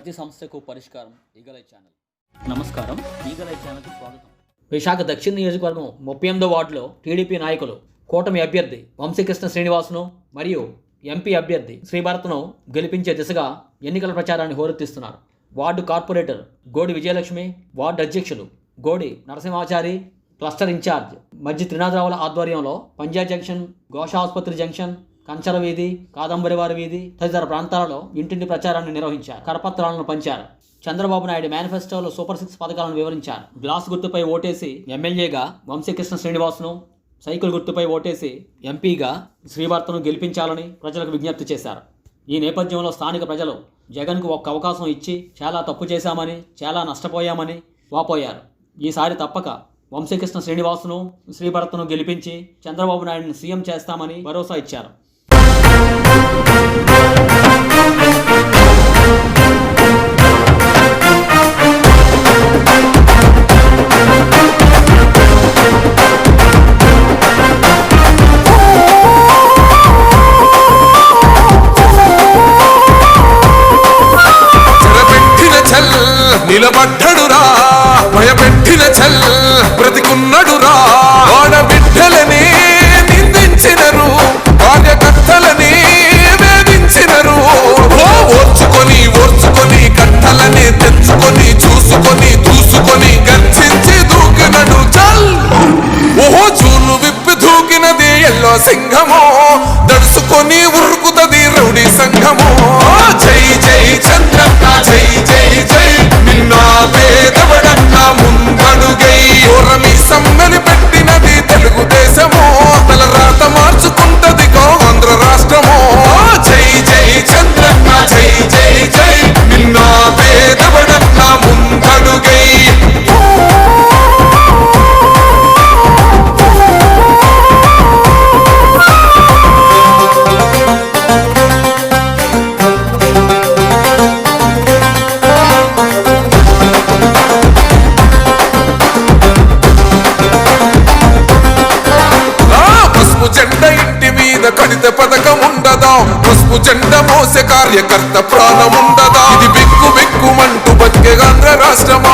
ప్రతి సమస్యకు పరిష్కారం ఈగలై ఛానల్. నమస్కారం, ఈగలై ఛానల్కి స్వాగతం. విశాఖ దక్షిణ నియోజకవర్గం 38వ వార్డులో టీడీపీ నాయకులు కూటమి అభ్యర్థి వంశీకృష్ణ శ్రీనివాసును మరియు ఎంపీ అభ్యర్థి శ్రీభరత్ను గెలిపించే దిశగా ఎన్నికల ప్రచారాన్ని హోరెత్తిస్తున్నారు. వార్డు కార్పొరేటర్ గోడి విజయలక్ష్మి, వార్డు అధ్యక్షులు గోడి నరసింహాచారి, క్లస్టర్ ఇన్ఛార్జ్ మధ్య త్రినాథరావుల ఆధ్వర్యంలో పంజాబ్ జంక్షన్, ఘోష ఆసుపత్రి జంక్షన్, కంచర వీధి, కాదంబరివారి వీధి తదితర ప్రాంతాలలో ఇంటింటి ప్రచారాన్ని నిర్వహించారు. కరపత్రాలను పంచారు. చంద్రబాబు నాయుడు మేనిఫెస్టోలో సూపర్ 6 పథకాలను వివరించారు. గ్లాస్ గుర్తుపై ఓటేసి ఎమ్మెల్యేగా వంశీకృష్ణ శ్రీనివాసును, సైకిల్ గుర్తుపై ఓటేసి ఎంపీగా శ్రీభరత్ను గెలిపించాలని ప్రజలకు విజ్ఞప్తి చేశారు. ఈ నేపథ్యంలో స్థానిక ప్రజలు జగన్కు ఒక్క అవకాశం ఇచ్చి చాలా తప్పు చేశామని, చాలా నష్టపోయామని వాపోయారు. ఈసారి తప్పక వంశీకృష్ణ శ్రీనివాసును, శ్రీభరత్ను గెలిపించి చంద్రబాబు నాయుడును సీఎం చేస్తామని భరోసా ఇచ్చారు. నిలబడ్డడురా భయపెట్టిన చల్ బ్రతికున్నడురా ఆడబిడ్డలని నిందించినరు, కార్యకర్తలని వేధించినరు. ఓర్చుకొని ఓర్చుకొని కట్టలని తెచ్చుకొని చూసుకొని దూసుకొని గర్జించి దూకినడు చల్. ఓహో జూలు విప్పి దూకినది ఎల్లో సింహమో, దడుసుకొని ఉరుకుతది రౌడీ సంఘమో. జై జై చంద్రన్న జై జై జై, నిన్న పేదవడన్న ముందడుగై ఓరమి సమ్మెని పెట్టినది తెలుగుదేశమో, తల రాత మార్చుకుంటది ఆంధ్ర రాష్ట్రమో. జై జై చంద్రన్న జై జై జై, నిన్న పేదవడన్న ముందడుగై. జెండ ఇంటి మీద కడిత పథకం ఉండదా, పసుపు జెండ మోసే కార్యకర్త ప్రాణముండదా. ఇది బిక్కు బిక్కుమంటూ బతికే ఆంధ్ర రాష్ట్రమా,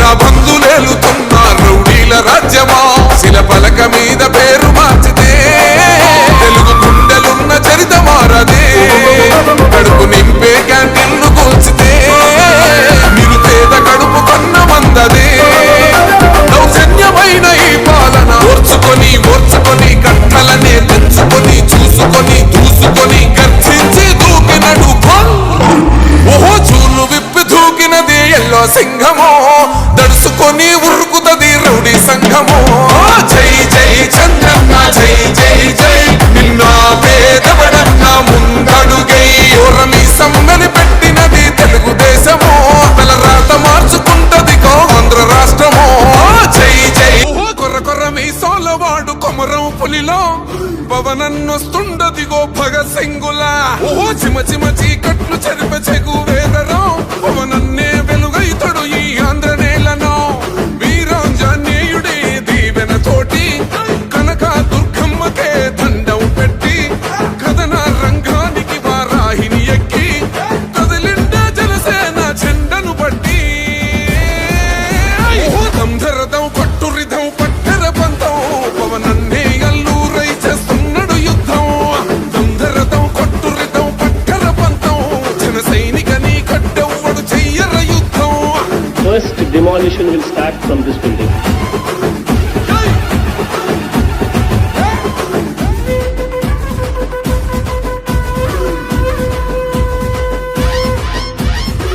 నా బంధులేలుతున్న రౌడీల రాజ్యమా. శిల పలక మీద పేరు మార్చితే తెలుగు గుండెలున్న చరిత మారదే. కడుపు నింపే క్యాంటీన్లు కూల్చితే నిరుపేద కడుపు కన్న మందదే. దౌర్జన్యమైన ఈ పాలన ఓర్చుకొని ఓర్చుకొని కట్టలనే తెచ్చుకొని చూసుకొని దూసుకొని గర్జించి దూకినడు. ఓహో జూలు విప్పి దూకినది ఎల్లో సింహమో, దడుసుకొని ఉరుకుతది రౌడీ సంఘమో. జై జై చంద్రన్న జై జై జై, నిన్న పేదవడన్న ముందడుగై ఓరమి సమ్మెని పెట్టినది తెలుగుదేశమో, తల రాత మార్చుకుంటది ఆంధ్ర రాష్ట్రమో. జై జై కొర్ర కొర్ర మీ సోలవాడు కొమరం పులిలో పవనన్నొస్తుండదిగో భగత్ సింగులా. ఓహో చిమ చిమ చీకట్లు చెరిప చెగు వేదరో, పవనన్నే వెలుగైతడు ఈ ఆంధ్ర నేలను. వీరాంజనేయుడే దీవెన తోటి కనక దుర్గమ్మకే దండం పెట్టి కథన రంగానికి వారాహిని ఎక్కి కదిలిండ జనసేన జెండను పట్టి. దంధరదం కొట్టురిధం పట్టర పంతం, పవనన్నే అల్లూరై చేస్తున్నాడు యుద్ధం. దంధరదం కొట్టురిధం పట్టర పంతం, జన సైనికని కట్టెవ్వడు చెయ్యర యుద్ధం. First demolition will start from this building.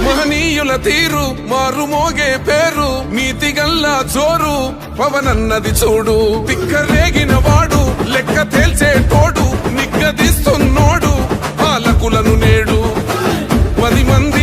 మహనీయుల తీరు మారుమోగే పేరు, నీతి గల్లా జోరు పవనన్నది చూడు. తిక్కరేగిన వాడు లెక్క తేల్చేటోడు, నిగ్గదీస్తున్నోడు పాలకులను నేడు. 10 మంది